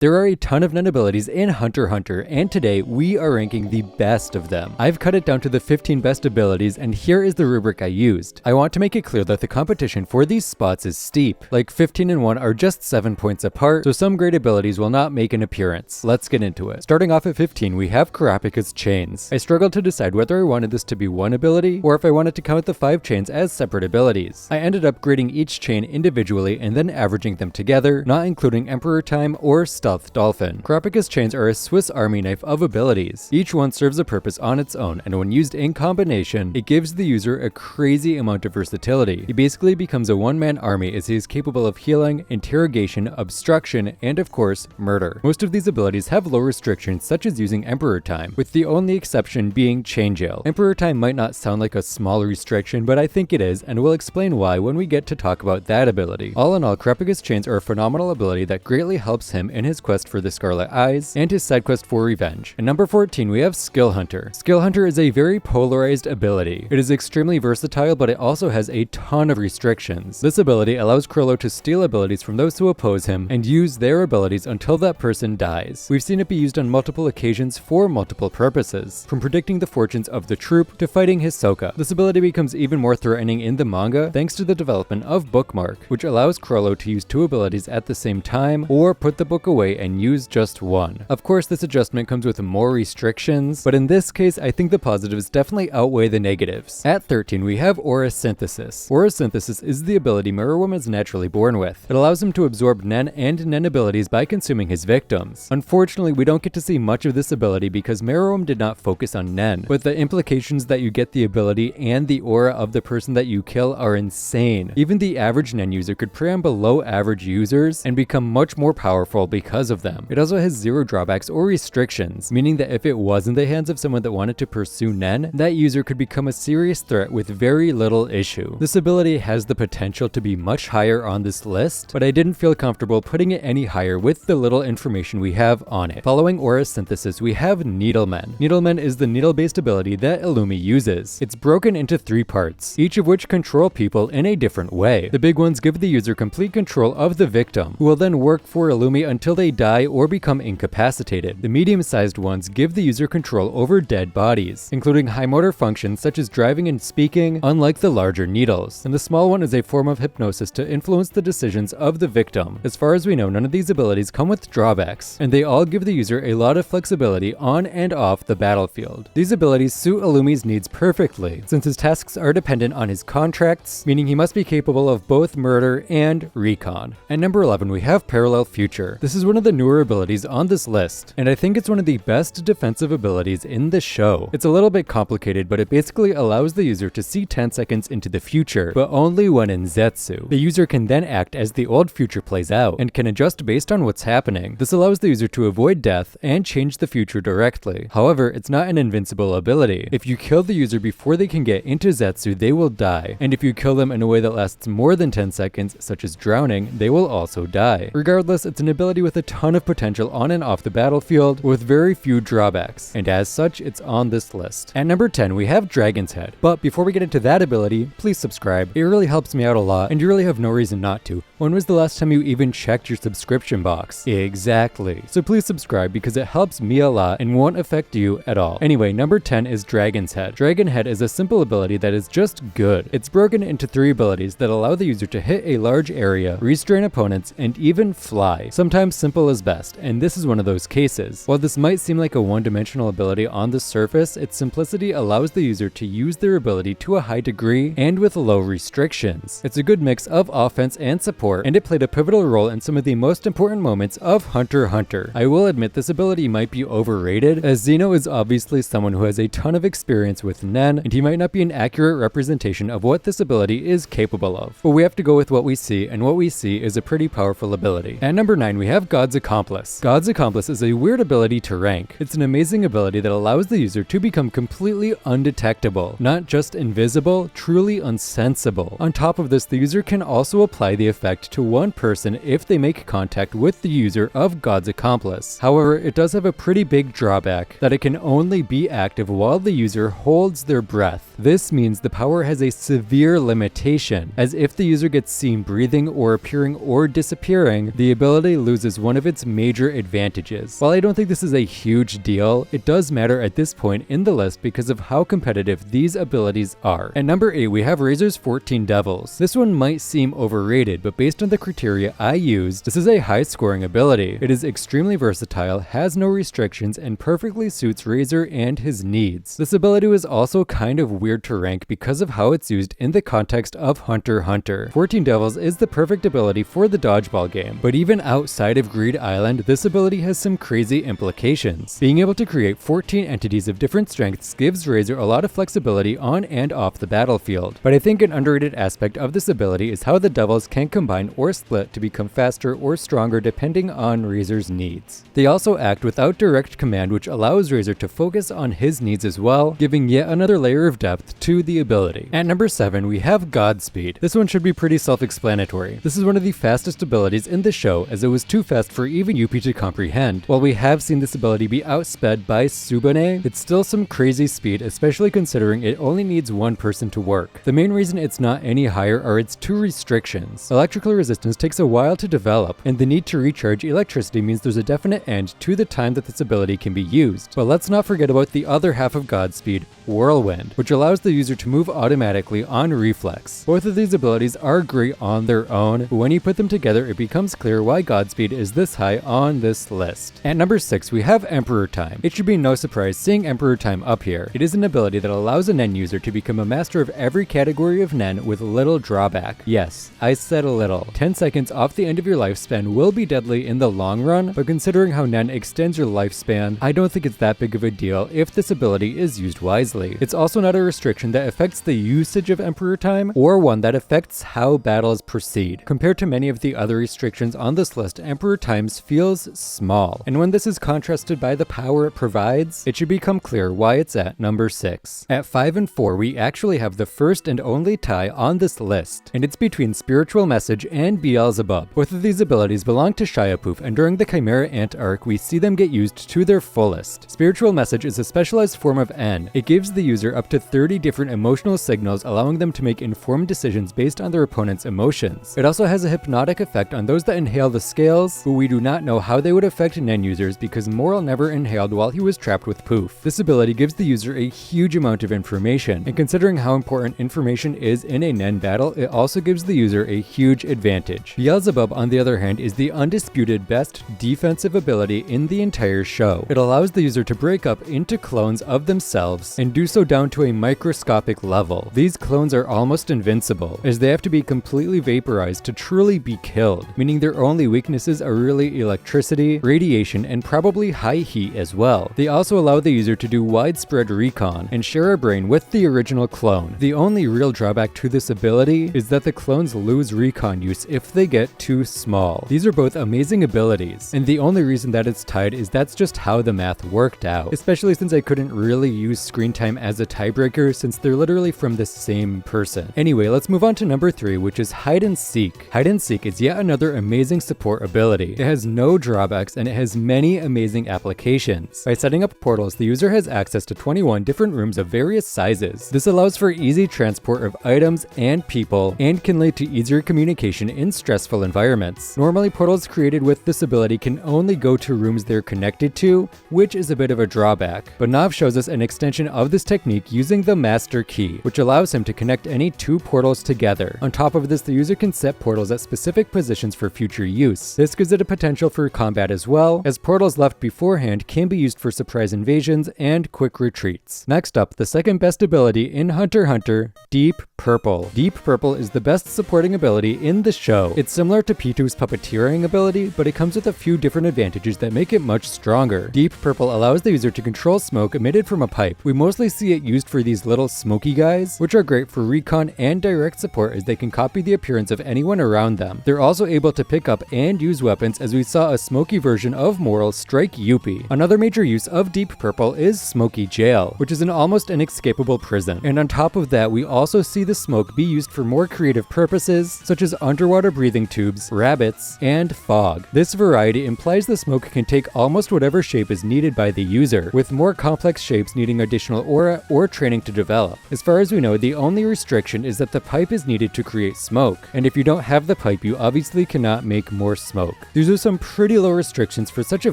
There are a ton of Nen abilities in Hunter x Hunter, and today we are ranking the best of them. I've cut it down to the 15 best abilities, and here is the rubric I used. I want to make it clear that the competition for these spots is steep. Like 15 and 1 are just 7 points apart, so some great abilities will not make an appearance. Let's get into it. Starting off at 15, we have Kurapika's Chains. I struggled to decide whether I wanted this to be one ability, or if I wanted to count the 5 chains as separate abilities. I ended up grading each chain individually and then averaging them together, not including Emperor Time or Stealth Dolphin. Kurapika's chains are a Swiss Army knife of abilities. Each one serves a purpose on its own, and when used in combination, it gives the user a crazy amount of versatility. He basically becomes a one-man army as he is capable of healing, interrogation, obstruction, and of course, murder. Most of these abilities have low restrictions such as using Emperor Time, with the only exception being Chain Jail. Emperor Time might not sound like a small restriction, but I think it is, and we'll explain why when we get to talk about that ability. All in all, Kurapika's chains are a phenomenal ability that greatly helps him in his quest for the Scarlet Eyes and his side quest for revenge. At number 14, we have Skill Hunter. Skill Hunter is a very polarized ability. It is extremely versatile, but it also has a ton of restrictions. This ability allows Chrollo to steal abilities from those who oppose him and use their abilities until that person dies. We've seen it be used on multiple occasions for multiple purposes, from predicting the fortunes of the troop to fighting Hisoka. This ability becomes even more threatening in the manga thanks to the development of Bookmark, which allows Chrollo to use 2 abilities at the same time or put the book away and use just one. Of course, this adjustment comes with more restrictions, but in this case, I think the positives definitely outweigh the negatives. At 13, we have Aura Synthesis. Aura Synthesis is the ability Meruem is naturally born with. It allows him to absorb Nen and Nen abilities by consuming his victims. Unfortunately, we don't get to see much of this ability because Meruem did not focus on Nen, but the implications that you get the ability and the aura of the person that you kill are insane. Even the average Nen user could prey on below average users and become much more powerful because of them. It also has 0 drawbacks or restrictions, meaning that if it was in the hands of someone that wanted to pursue Nen, that user could become a serious threat with very little issue. This ability has the potential to be much higher on this list, but I didn't feel comfortable putting it any higher with the little information we have on it. Following Aura Synthesis, we have Needlemen. Needlemen is the needle-based ability that Illumi uses. It's broken into 3 parts, each of which control people in a different way. The big ones give the user complete control of the victim, who will then work for Illumi until they die or become incapacitated. The medium-sized ones give the user control over dead bodies, including high motor functions such as driving and speaking, unlike the larger needles. And the small one is a form of hypnosis to influence the decisions of the victim. As far as we know, none of these abilities come with drawbacks, and they all give the user a lot of flexibility on and off the battlefield. These abilities suit Illumi's needs perfectly, since his tasks are dependent on his contracts, meaning he must be capable of both murder and recon. At number 11, we have Parallel Future. This is one of the newer abilities on this list, and I think it's one of the best defensive abilities in the show. It's a little bit complicated, but it basically allows the user to see 10 seconds into the future, but only when in Zetsu. The user can then act as the old future plays out, and can adjust based on what's happening. This allows the user to avoid death and change the future directly. However, it's not an invincible ability. If you kill the user before they can get into Zetsu, they will die, and if you kill them in a way that lasts more than 10 seconds, such as drowning, they will also die. Regardless, it's an ability with a ton of potential on and off the battlefield, with very few drawbacks, and as such, it's on this list. At number 10, we have Dragon's Head. But before we get into that ability, please subscribe. It really helps me out a lot, and you really have no reason not to. When was the last time you even checked your subscription box? Exactly. So please subscribe because it helps me a lot and won't affect you at all. Anyway, number 10 is Dragon's Head. Dragon Head is a simple ability that is just good. It's broken into 3 abilities that allow the user to hit a large area, restrain opponents, and even fly. Sometimes simple is best, and this is one of those cases. While this might seem like a one-dimensional ability on the surface, its simplicity allows the user to use their ability to a high degree and with low restrictions. It's a good mix of offense and support, and it played a pivotal role in some of the most important moments of Hunter x Hunter. I will admit this ability might be overrated, as Zeno is obviously someone who has a ton of experience with Nen, and he might not be an accurate representation of what this ability is capable of. But we have to go with what we see, and what we see is a pretty powerful ability. At number 9, we have God's Accomplice. God's Accomplice is a weird ability to rank. It's an amazing ability that allows the user to become completely undetectable, not just invisible, truly unsensible. On top of this, the user can also apply the effect to one person if they make contact with the user of God's Accomplice. However, it does have a pretty big drawback, that it can only be active while the user holds their breath. This means the power has a severe limitation, as if the user gets seen breathing or appearing or disappearing, the ability loses one of its major advantages. While I don't think this is a huge deal, it does matter at this point in the list because of how competitive these abilities are. At number 8, we have Razers 14 Devils. This one might seem overrated, but based on the criteria I used, this is a high scoring ability. It is extremely versatile, has no restrictions, and perfectly suits Razor and his needs. This ability was also kind of weird to rank because of how it's used in the context of Hunter x Hunter. 14 Devils is the perfect ability for the dodgeball game, but even outside of Greed Island, this ability has some crazy implications. Being able to create 14 entities of different strengths gives Razor a lot of flexibility on and off the battlefield, but I think an underrated aspect of this ability is how the Devils can combine or split to become faster or stronger depending on Razor's needs. They also act without direct command, which allows Razor to focus on his needs as well, giving yet another layer of depth to the ability. At number 7, we have Godspeed. This one should be pretty self-explanatory. This is one of the fastest abilities in the show, as it was too fast for even Yuppie to comprehend. While we have seen this ability be outsped by Subone, it's still some crazy speed, especially considering it only needs one person to work. The main reason it's not any higher are its two restrictions. Electrical resistance takes a while to develop, and the need to recharge electricity means there's a definite end to the time that this ability can be used. But let's not forget about the other half of Godspeed, Whirlwind, which allows the user to move automatically on reflex. Both of these abilities are great on their own, but when you put them together, it becomes clear why Godspeed is this high on this list. At number 6, we have Emperor Time. It should be no surprise seeing Emperor Time up here. It is an ability that allows a Nen user to become a master of every category of Nen with little drawback. Yes, I said a little. 10 seconds off the end of your lifespan will be deadly in the long run, but considering how Nen extends your lifespan, I don't think it's that big of a deal if this ability is used wisely. It's also not a restriction that affects the usage of Emperor Time, or one that affects how battles proceed. Compared to many of the other restrictions on this list, Emperor Times feels small, and when this is contrasted by the power it provides, it should become clear why it's at number 6. At 5 and 4, we actually have the first and only tie on this list, and it's between Spiritual Message and Beelzebub. Both of these abilities belong to Shiapoof, and during the Chimera Ant arc, we see them get used to their fullest. Spiritual Message is a specialized form of N. It gives the user up to 30 different emotional signals, allowing them to make informed decisions based on their opponent's emotions. It also has a hypnotic effect on those that inhale the scales, but we do not know how they would affect Nen users because Morrow never inhaled while he was trapped with Poof. This ability gives the user a huge amount of information, and considering how important information is in a Nen battle, it also gives the user a huge advantage. Beelzebub, on the other hand, is the undisputed best defensive ability in the entire show. It allows the user to break up into clones of themselves and do so down to a microscopic level. These clones are almost invincible, as they have to be completely vaporized to truly be killed, meaning their only weaknesses are really electricity, radiation, and probably high heat as well. They also allow the user to do widespread recon and share a brain with the original clone. The only real drawback to this ability is that the clones lose recon use if they get too small. These are both amazing abilities, and the only reason that it's tied is that's just how the math worked out, especially since I couldn't really use screen time as a tiebreaker since they're literally from the same person. Anyway, let's move on to number 3, which is Hide and Seek. Hide and Seek is yet another amazing support ability. It has no drawbacks and it has many amazing applications. By setting up portals, the user has access to 21 different rooms of various sizes. This allows for easy transport of items and people and can lead to easier communication in stressful environments. Normally, portals created with this ability can only go to rooms they're connected to, which is a bit of a drawback. But Nav shows us an extension of this technique using the Master Key, which allows him to connect any two portals together. On top of this, the user can set portals at specific positions for future use. This gives it a potential for combat as well, as portals left beforehand can be used for surprise invasions and quick retreats. Next up, the second best ability in Hunter x Hunter, Deep Purple. Deep Purple is the best supporting ability in the show. It's similar to P2's puppeteering ability, but it comes with a few different advantages that make it much stronger. Deep Purple allows the user to control smoke emitted from a pipe. We mostly see it used for these little smoky guys, which are great for recon and direct support as they can copy the appearance of anyone around them. They're also able to pick up and use weapons, as we saw a smoky version of Morrow strike Yuppie. Another major use of Deep Purple is Smoky Jail, which is an almost inescapable prison. And on top of that, we also see the smoke be used for more creative purposes, such as underwater breathing tubes, rabbits, and fog. This variety implies the smoke can take almost whatever shape is needed by the user, with more complex shapes needing additional aura or training to develop. As far as we know, the only restriction is that the pipe is needed to create smoke, and if you don't have the pipe, you obviously cannot make more smoke. The These are some pretty low restrictions for such a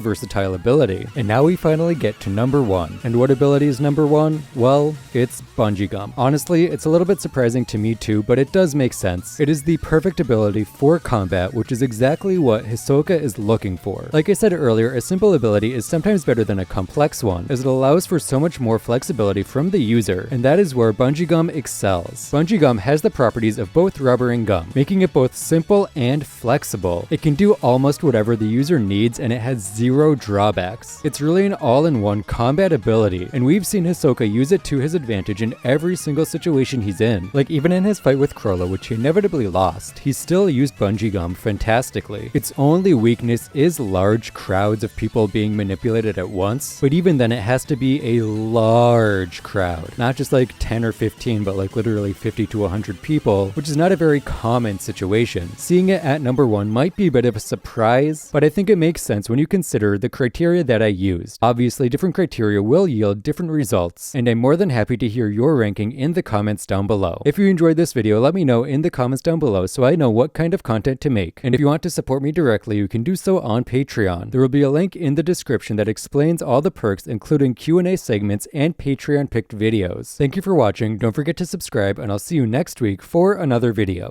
versatile ability. And now we finally get to number 1. And what ability is number 1? Well, it's Bungee Gum. Honestly, it's a little bit surprising to me too, but it does make sense. It is the perfect ability for combat, which is exactly what Hisoka is looking for. Like I said earlier, a simple ability is sometimes better than a complex one, as it allows for so much more flexibility from the user, and that is where Bungee Gum excels. Bungee Gum has the properties of both rubber and gum, making it both simple and flexible. It can do almost whatever the user needs, and it has zero drawbacks. It's really an all-in-one combat ability, and we've seen Hisoka use it to his advantage in every single situation he's in. Like even in his fight with Chrollo, which he inevitably lost, he still used Bungee Gum fantastically. Its only weakness is large crowds of people being manipulated at once, but even then it has to be a large crowd. Not just like 10 or 15, but like literally 50 to 100 people, which is not a very common situation. Seeing it at number 1 might be a bit of a surprise, but I think it makes sense when you consider the criteria that I used. Obviously, different criteria will yield different results, and I'm more than happy to hear your ranking in the comments down below. If you enjoyed this video, let me know in the comments down below so I know what kind of content to make. And if you want to support me directly, you can do so on Patreon. There will be a link in the description that explains all the perks, including Q&A segments and Patreon picked videos. Thank you for watching, don't forget to subscribe, and I'll see you next week for another video.